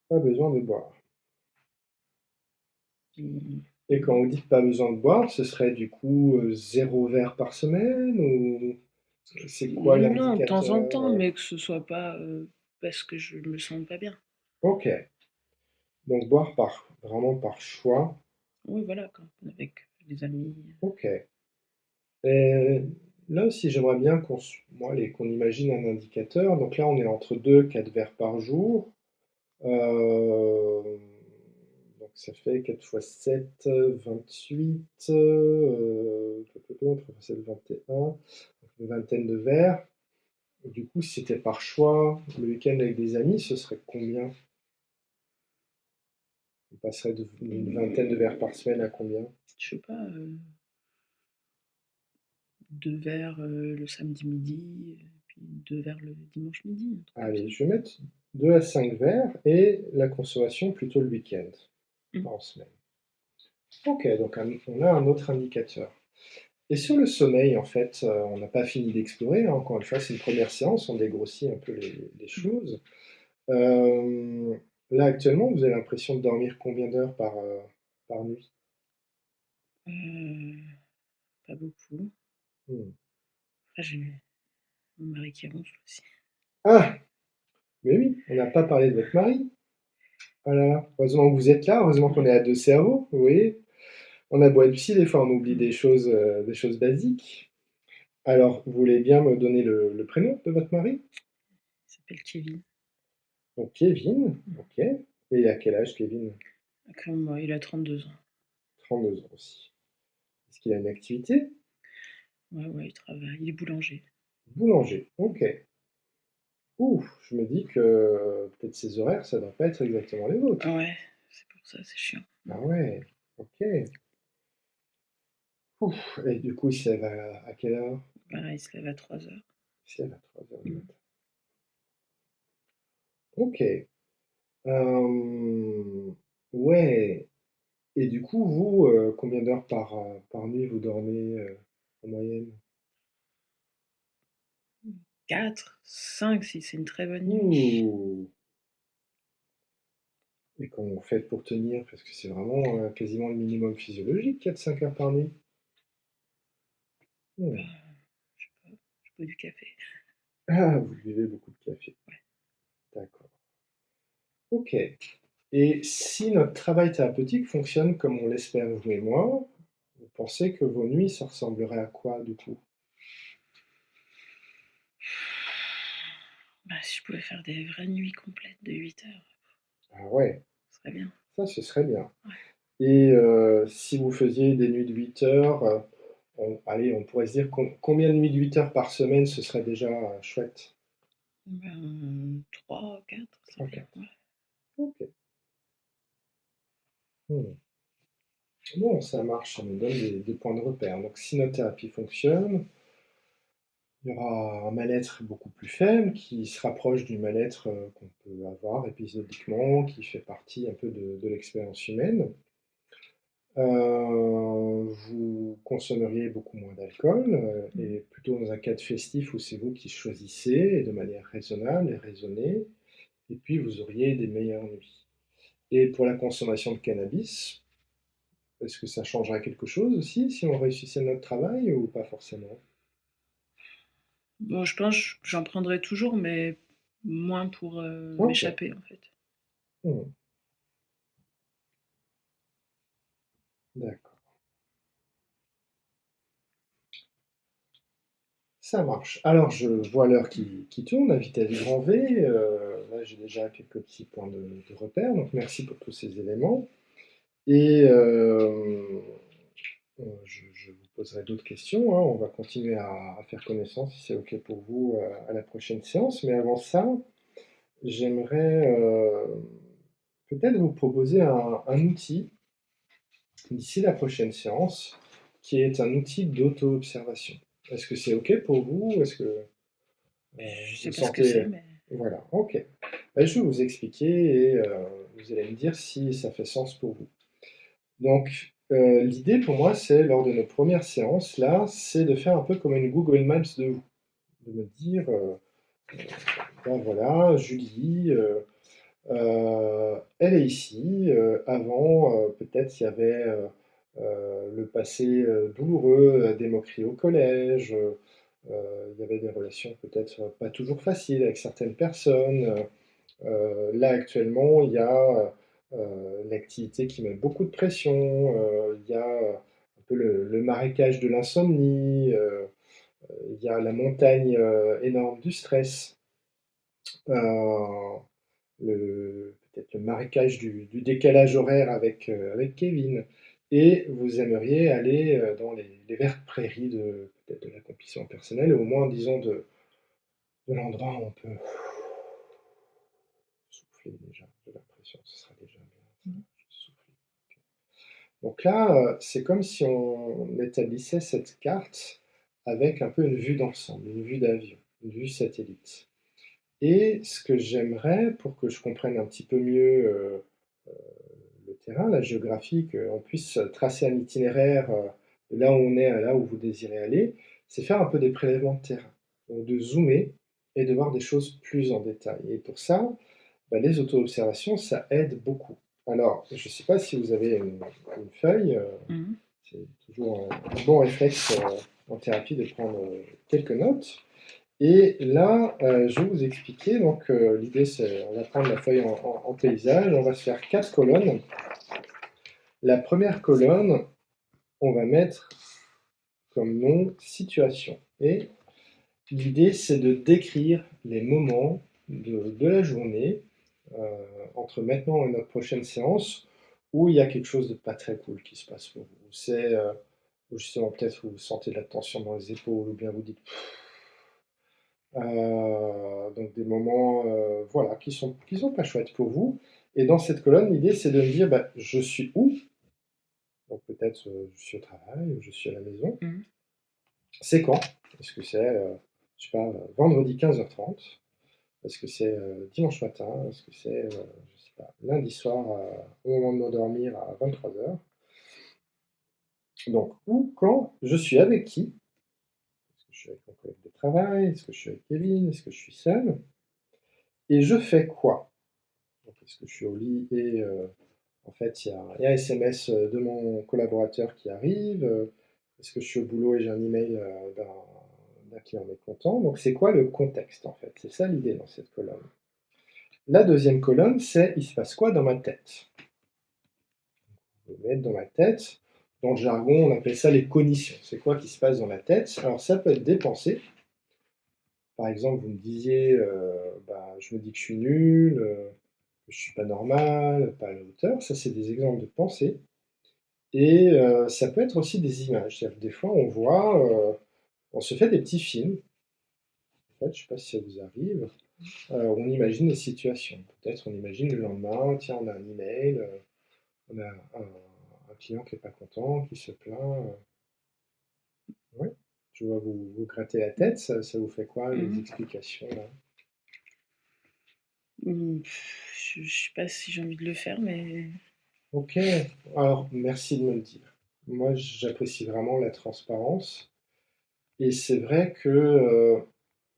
pas besoin de boire. Mmh, Et quand vous dites pas besoin de boire, ce serait du coup 0 verre par semaine ou c'est quoi non, de temps en l'indicateur? temps, mais que ce soit pas, parce que je me sens pas bien. Ok, donc boire vraiment par choix. Oui, voilà, quand avec des amis. Ok. Et là aussi, j'aimerais bien qu'on imagine un indicateur. Donc là, on est entre 2 4 verres par jour. Euh, donc ça fait 4 fois 7, 28. 3 fois 7, 21. Donc une vingtaine de verres. Du coup, si c'était par choix, le week-end avec des amis, ce serait combien? On passerait d'une vingtaine de verres par semaine à combien? Je sais pas, 2 verres, le samedi midi, puis 2 verres le dimanche midi, un truc comme ça. Allez, je vais mettre 2 à 5 verres et la consommation plutôt le week-end, Mmh. pas en semaine. Ok, donc on a un autre indicateur. Et sur le sommeil, en fait, on n'a pas fini d'explorer, hein. Encore une fois, c'est une première séance, on dégrossit un peu les Mmh. choses. Euh, Là, actuellement, vous avez l'impression de dormir combien d'heures par nuit? Heu, Pas beaucoup. Hmm. Après j'ai mon mari qui ronfle aussi. Ah, mais oui, on n'a pas parlé de votre mari. Oh là là, heureusement que vous êtes là, heureusement qu'on Ouais. est à deux cerveaux, vous voyez. On a beau être psy, des fois on oublie Mmh. des choses basiques. Alors, vous voulez bien me donner le prénom de votre mari? Il s'appelle Kevin. Donc Kevin, Mmh. ok. Et à quel âge Kevin? Comme moi, il a 32 ans. 32 ans aussi. Est-ce qu'il a une activité? Ouais, ouais, il travaille, il est boulanger. Boulanger, ok. Ouh, je me dis que peut-être ses horaires, ça ne doit pas être exactement les vôtres. Ouais, c'est pour ça, c'est chiant. Ah ouais, ok. Ouf, et du coup, il se lève à quelle heure? Pareil, il se lève à 3 heures. Il se lève à 3 heures du Mmh. matin. Ok. Ouais. Et du coup, vous, combien d'heures par nuit vous dormez en moyenne? 4, 5 si c'est une très bonne nuit. Ouh. Et comment vous faites pour tenir? Parce que c'est vraiment quasiment le minimum physiologique, 4 5 heures par nuit. Bah, Hmm. je sais pas, je bois du café. Ah, vous buvez beaucoup de café. Ouais. D'accord. Ok. Et si notre travail thérapeutique fonctionne comme on l'espère, vous et moi, vous pensez que vos nuits, ça ressemblerait à quoi du coup? Bah, si je pouvais faire des vraies nuits complètes de 8 heures, Ah ouais, ce serait bien. ça ce serait bien. Ouais. Et si vous faisiez des nuits de 8 heures, allez, on pourrait se dire combien de nuits de 8 heures par semaine, ce serait déjà chouette? Ben, 3, 4, c'est 3 bien. 4. Ouais. Ok. Hmm. Bon, ça marche, ça nous donne des points de repère. Donc si notre thérapie fonctionne, il y aura un mal-être beaucoup plus faible qui se rapproche du mal-être qu'on peut avoir épisodiquement, qui fait partie un peu de l'expérience humaine. Vous consommeriez beaucoup moins d'alcool Mmh. et plutôt dans un cadre festif où c'est vous qui choisissez et de manière raisonnable et raisonnée. Et puis vous auriez des meilleures nuits. Et pour la consommation de cannabis, est-ce que ça changerait quelque chose aussi si on réussissait notre travail ou pas forcément? Bon, je pense que j'en prendrai toujours, mais moins pour Ok. m'échapper en fait. Hmm, d'accord. Ça marche. Alors, je vois l'heure qui tourne à vitesse grand V. Là, j'ai déjà quelques petits points de repère, donc merci pour tous ces éléments. Et je vous poserai d'autres questions, hein. On va continuer à faire connaissance si c'est OK pour vous à la prochaine séance. Mais avant ça, j'aimerais peut-être vous proposer un outil d'ici la prochaine séance qui est un outil d'auto-observation. Est-ce que c'est OK pour vous? Est-ce que Je vous sais pas ce que sentez... c'est, mais Voilà, OK. Ben, je vais vous expliquer et vous allez me dire si ça fait sens pour vous. Donc, l'idée pour moi, c'est lors de nos premières séances, là, c'est de faire un peu comme une Google Maps de vous. De me dire, ben voilà, Julie, elle est ici. Avant, peut-être il y avait le passé douloureux des moqueries au collège. Il y avait des relations peut-être pas toujours faciles avec certaines personnes. Là, actuellement, il y a l'activité qui met beaucoup de pression. Il y a un peu le marécage de l'insomnie. Il y a la montagne énorme du stress. Euh, peut-être le marécage du décalage horaire avec Kevin. Et vous aimeriez aller dans les vertes prairies de peut-être de l'accomplissement personnel, ou au moins, disons, de l'endroit où on peut souffler déjà. J'ai l'impression que ce sera déjà bien. Ça. Je souffle. Donc là, c'est comme si on établissait cette carte avec un peu une vue d'ensemble, une vue d'avion, une vue satellite. Et ce que j'aimerais, pour que je comprenne un petit peu mieux le terrain, la géographie, qu'on puisse tracer un itinéraire de là où on est à là où vous désirez aller, c'est faire un peu des prélèvements de terrain. Donc de zoomer et de voir des choses plus en détail. Et pour ça, bah, les auto-observations, ça aide beaucoup. Alors, je ne sais pas si vous avez une feuille, Mhm. c'est toujours un bon réflexe en thérapie de prendre quelques notes. Et là, je vais vous expliquer. Donc, l'idée, c'est on va prendre la feuille en paysage. On va se faire 4 colonnes. La première colonne, on va mettre comme nom situation. Et l'idée, c'est de décrire les moments de la journée entre maintenant et notre prochaine séance où il y a quelque chose de pas très cool qui se passe pour vous. C'est justement peut-être vous sentez de la tension dans les épaules ou bien vous dites donc des moments voilà, qui sont pas chouettes pour vous. Et dans cette colonne, l'idée c'est de me dire bah, je suis où? Donc peut-être je suis au travail ou je suis à la maison. Mhm. C'est quand? Est-ce que c'est je sais pas, vendredi 15h30? Est-ce que c'est dimanche matin? Est-ce que c'est je sais pas, lundi soir au moment de m'endormir à 23h? Donc où, quand, je suis avec qui? Est-ce que je suis avec mon collègue de travail? Est-ce que je suis avec Kevin? Est-ce que je suis seul? Et je fais quoi? Donc, est-ce que je suis au lit et en fait il y a un SMS de mon collaborateur qui arrive? Est-ce que je suis au boulot et j'ai un email d'un client mécontent? Donc c'est quoi le contexte en fait? C'est ça l'idée dans cette colonne. La deuxième colonne, c'est il se passe quoi dans ma tête? Je vais mettre dans ma tête. Dans le jargon, on appelle ça les cognitions. C'est quoi qui se passe dans la tête? Alors ça peut être des pensées. Par exemple, vous me disiez, bah, je me dis que je suis nul, que je suis pas normal, pas à la hauteur. Ça, c'est des exemples de pensées. Et ça peut être aussi des images. C'est-à-dire que des fois, on voit, on se fait des petits films. En fait, je ne sais pas si ça vous arrive. On imagine des situations. Peut-être on imagine le lendemain, tiens, on a un email, on a un client qui n'est pas content, qui se plaint. Ouais. Je vois vous gratter la tête. Ça vous fait quoi, les Mhm. explications là? Je sais pas si j'ai envie de le faire, mais Ok. Alors, merci de me le dire. Moi, j'apprécie vraiment la transparence. Et c'est vrai que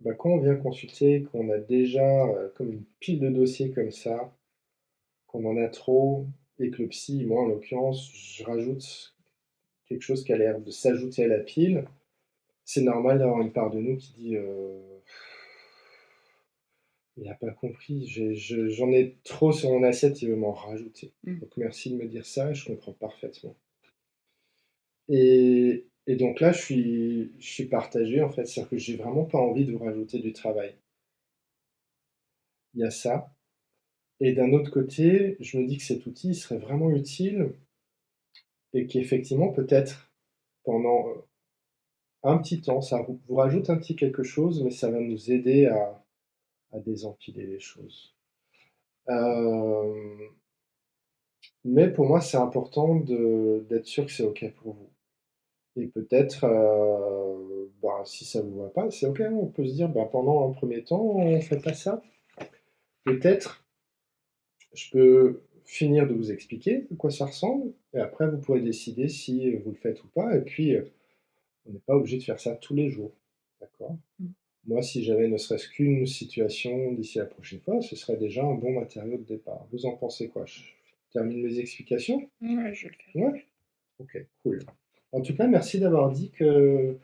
bah, quand on vient consulter, qu'on a déjà comme une pile de dossiers comme ça, qu'on en a trop et que le psy, moi en l'occurrence, je rajoute quelque chose qui a l'air de s'ajouter à la pile, c'est normal d'avoir une part de nous qui dit il n'a pas compris, j'en ai trop sur mon assiette, il veut m'en rajouter. Mmh. Donc merci de me dire ça, je comprends parfaitement. Et donc là, je suis partagé en fait, c'est-à-dire que j'ai vraiment pas envie de vous rajouter du travail. Il y a ça. Et d'un autre côté, je me dis que cet outil serait vraiment utile et qu'effectivement, peut-être pendant un petit temps, ça vous rajoute un petit quelque chose, mais ça va nous aider à désempiler les choses. Euh, mais pour moi, c'est important d'être sûr que c'est OK pour vous. Et peut-être, bah, si ça ne vous va pas, c'est OK, hein, on peut se dire, bah, pendant un premier temps, on ne fait pas ça. Peut-être, je peux finir de vous expliquer de quoi ça ressemble, et après, vous pourrez décider si vous le faites ou pas, et puis, on n'est pas obligé de faire ça tous les jours. D'accord? Mmh. Moi, si j'avais ne serait-ce qu'une situation d'ici la prochaine fois, ce serait déjà un bon matériau de départ. Vous en pensez quoi? Je termine mes explications? Ouais, je vais le faire. Ouais? Ok, cool. En tout cas, merci d'avoir dit que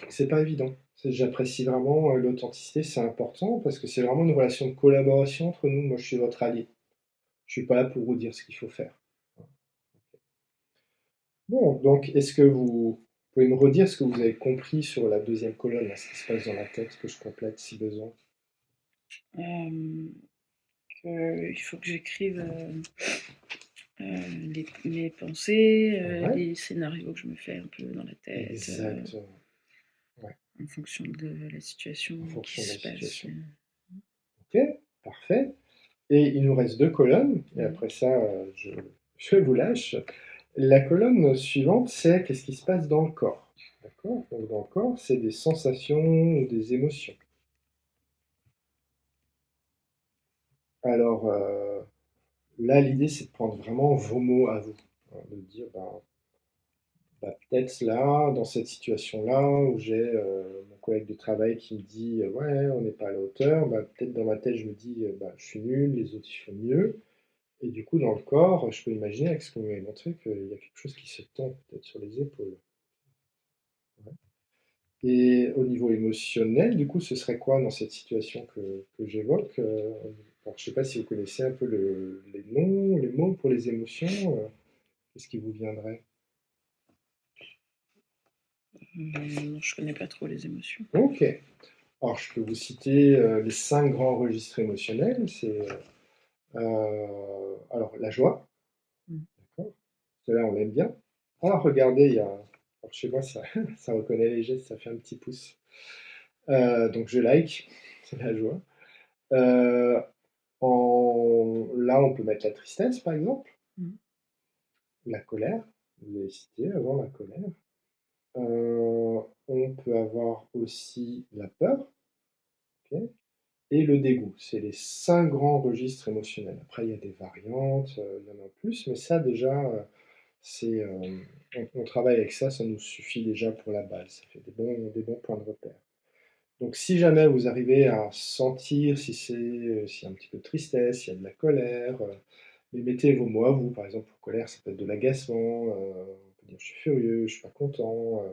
c'est pas évident. J'apprécie vraiment l'authenticité, c'est important parce que c'est vraiment une relation de collaboration entre nous. Moi, je suis votre allié. Je suis pas là pour vous dire ce qu'il faut faire. Bon, donc est-ce que vous pouvez me redire ce que vous avez compris sur la deuxième colonne, là, ce qui se passe dans la tête, que je complète si besoin? Hem, Il faut que j'écrive, mes pensées, Ouais, les scénarios que je me fais un peu dans la tête, exactement. Ouais, en fonction de la situation en qui fonction de la se passe. situation. Ok, parfait. Et il nous reste deux colonnes, et Mmh. après ça, je vous lâche. La colonne suivante, c'est qu'est-ce qui se passe dans le corps. D'accord? Donc dans le corps, c'est des sensations ou des émotions. Alors là, l'idée, c'est de prendre vraiment vos mots à vous. Hein, de dire, bah, peut-être là, dans cette situation-là, où j'ai mon collègue de travail qui me dit ouais, on n'est pas à la hauteur, bah, peut-être dans ma tête, je me dis bah, je suis nul, les autres ils font mieux. Et du coup, dans le corps, je peux imaginer, avec ce qu'on m'avait montré, qu'il y a quelque chose qui se tend peut-être sur les épaules. Ouais. Et au niveau émotionnel, du coup, ce serait quoi dans cette situation que j'évoque alors, je ne sais pas si vous connaissez un peu les noms, les mots pour les émotions. Qu'est-ce qui vous viendrait? Non, je connais pas trop les émotions. Ok. Alors, je peux vous citer les 5 grands registres émotionnels. C'est alors la joie, Mmh. d'accord? Celle-là, on l'aime bien. Ah, regardez, il y a. Alors, chez moi, ça, ça reconnaît les gestes, ça fait un petit pouce. Donc, je like, c'est la joie. Euh, Là, on peut mettre la tristesse, par exemple, Mmh. la colère. Vous avez cité avant la colère. On peut avoir aussi la peur, ok, et le dégoût. C'est les 5 grands registres émotionnels. Après, il y a des variantes, il y en a plus, mais ça, déjà, c'est, on travaille avec ça, ça nous suffit déjà pour la base. Ça fait des bons points de repère. Donc, si jamais vous arrivez à sentir si s'il y a un petit peu de tristesse, s'il y a de la colère, mais mettez vos mots à vous. Par exemple, pour colère, ça peut être de l'agacement, on peut dire je suis furieux, je suis pas content.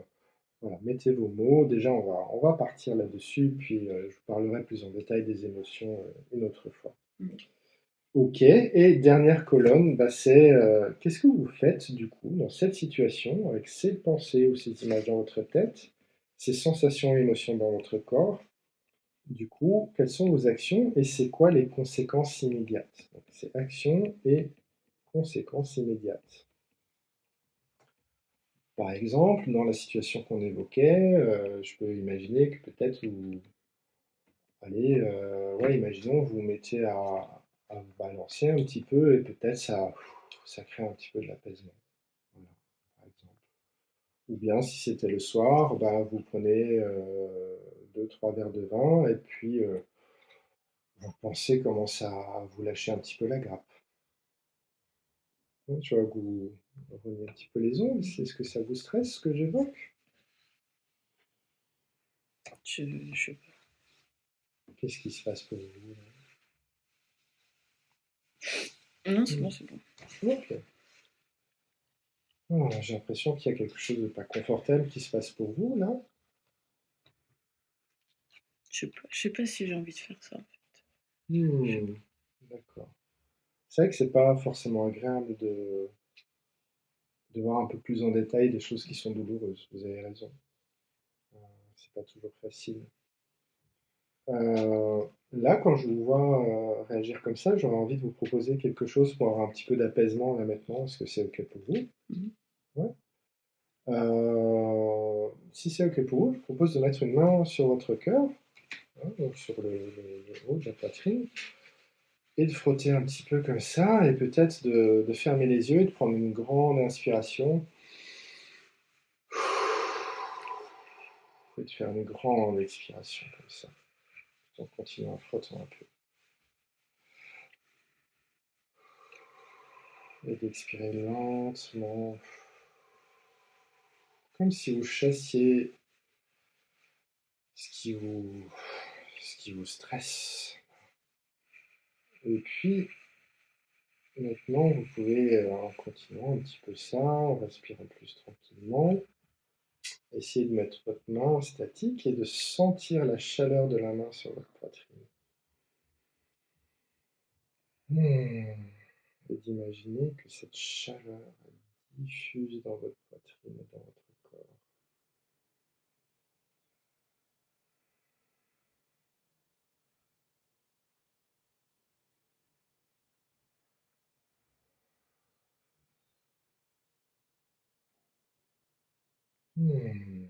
Voilà, mettez vos mots. Déjà, on va partir là-dessus, puis je vous parlerai plus en détail des émotions une autre fois. Mmh. Ok, et dernière colonne, bah, c'est qu'est-ce que vous faites du coup dans cette situation avec ces pensées ou ces images dans votre tête, ces sensations et émotions dans votre corps. Du coup, quelles sont vos actions et c'est quoi les conséquences immédiates? Donc, c'est actions et conséquences immédiates. Par exemple, dans la situation qu'on évoquait, je peux imaginer que peut-être vous allez, ouais, imaginons vous vous mettez à vous balancer un petit peu et peut-être ça crée un petit peu de l'apaisement. Voilà, par exemple. Ou bien si c'était le soir, bah, vous prenez 2-3 verres de vin et puis vous pensez commencer à vous lâcher un petit peu la grappe. Ouais, tu vois, que vous reniez un petit peu les ondes, Mmh. est-ce que ça vous stresse ce que j'évoque? Je Qu'est-ce qui se passe pour vous? Non, c'est Hmm. bon, c'est bon. Ok. J'ai l'impression qu'il y a quelque chose de pas confortable qui se passe pour vous, là. Je sais pas si j'ai envie de faire ça. Je sais Hmm. pas. D'accord. C'est vrai que c'est pas forcément agréable de voir un peu plus en détail des choses qui sont douloureuses. Vous avez raison. Euh, c'est pas toujours facile. Euh, Là, quand je vous vois réagir comme ça, j'aurais envie de vous proposer quelque chose pour avoir un petit peu d'apaisement là maintenant. Est-ce que c'est OK pour vous? Mhm. Ouais. Si c'est OK pour vous, je vous propose de mettre une main sur votre cœur, hein, donc sur le haut de la poitrine, et de frotter un petit peu comme ça, et peut-être de fermer les yeux et de prendre une grande inspiration, et de faire une grande expiration comme ça. Donc continuez en frottant un peu. Et d'expirer lentement, comme si vous chassiez ce ce qui vous stresse. Et puis, maintenant, vous pouvez, en continuant un petit peu ça, en respirant plus tranquillement, essayer de mettre votre main statique et de sentir la chaleur de la main sur votre poitrine. Hmm. Et d'imaginer que cette chaleur diffuse dans votre poitrine et dans votre corps. Hmm.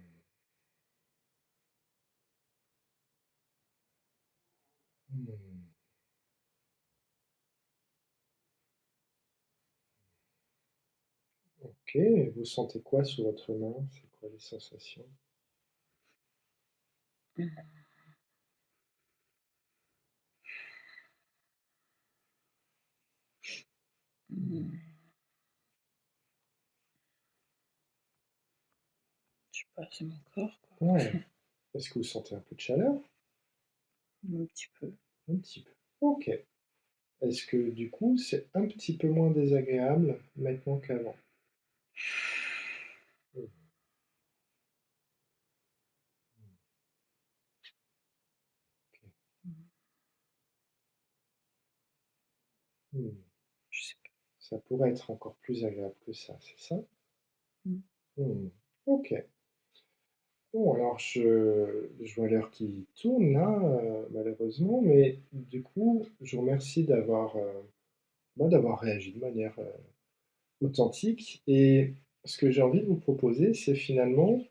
Hmm. Ok, vous sentez quoi sous votre main? C'est quoi les sensations? Mhm. Je sais pas, c'est mon corps, quoi. Ouais. Est-ce que vous sentez un peu de chaleur? Un petit peu. Un petit peu. Ok. Est-ce que du coup, c'est un petit peu moins désagréable maintenant qu'avant? Hmm. Ok. Mhm. Hmm. Je sais pas. Ça pourrait être encore plus agréable que ça, c'est ça? Mhm. Hmm. Ok. Bon, alors je vois l'heure qui tourne là, malheureusement, mais du coup, je vous remercie d'avoir réagi de manière authentique. Et ce que j'ai envie de vous proposer, c'est finalement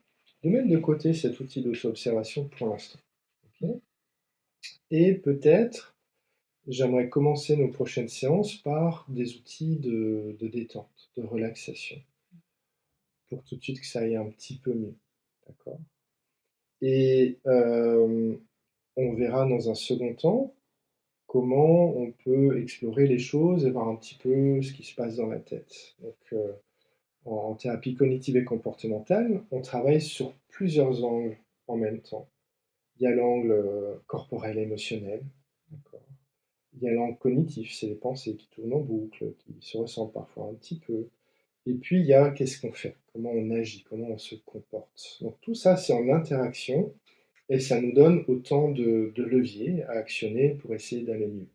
de mettre de côté cet outil d'auto-observation pour l'instant. Ok. Et peut-être, j'aimerais commencer nos prochaines séances par des outils de détente, de relaxation, pour tout de suite que ça aille un petit peu mieux. D'accord? Et on verra dans un second temps comment on peut explorer les choses et voir un petit peu ce qui se passe dans la tête. Donc, en thérapie cognitive et comportementale, on travaille sur plusieurs angles en même temps. Il y a l'angle corporel émotionnel, d'accord. Il y a l'angle cognitif, c'est les pensées qui tournent en boucle, qui se ressemblent parfois un petit peu. Et puis il y a qu'est-ce qu'on fait, comment on agit, comment on se comporte. Donc tout ça, c'est en interaction et ça nous donne autant de leviers à actionner pour essayer d'aller mieux.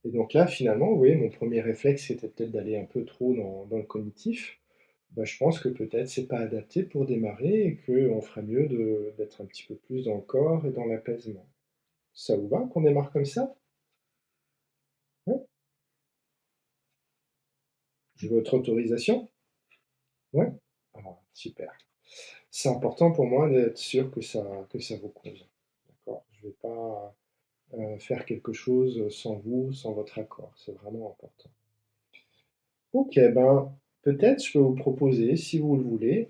Et donc là, finalement, vous voyez, mon premier réflexe, c'était peut-être d'aller un peu trop dans le cognitif. Bah, je pense que peut-être c'est pas adapté pour démarrer et qu'on ferait mieux d'être un petit peu plus dans le corps et dans l'apaisement. Ça vous va qu'on démarre comme ça? Ouais. J'ai votre autorisation? Ouais. Ah, super. C'est important pour moi d'être sûr que ça vous convient. D'accord? Je ne vais pas faire quelque chose sans vous, sans votre accord. C'est vraiment important. Ok, ben peut-être je peux vous proposer, si vous le voulez,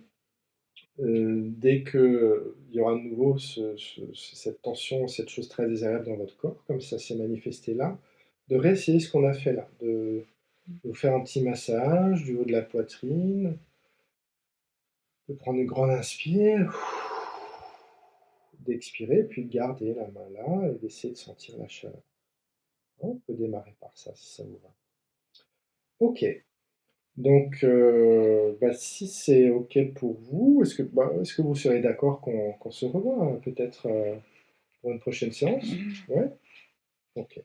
dès que il y aura de nouveau cette tension, cette chose très désagréable dans votre corps, comme ça s'est manifesté là, de réessayer ce qu'on a fait là, de vous faire un petit massage du haut de la poitrine, de prendre une grande inspire, d'expirer, puis de garder la main là et d'essayer de sentir la chaleur. On peut démarrer par ça si ça vous va. Ok. Donc, bah, si c'est ok pour vous, est-ce que vous serez d'accord qu'on se revoit peut-être pour une prochaine séance? Mm. Ouais? Ok.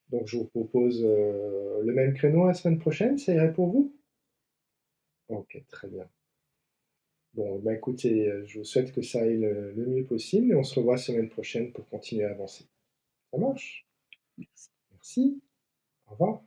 Donc, je vous propose le même créneau la semaine prochaine, ça irait pour vous? Ok, très bien. Bon, bah écoutez, je vous souhaite que ça aille le mieux possible et on se revoit la semaine prochaine pour continuer à avancer. Ça marche? Merci. Merci. Au revoir.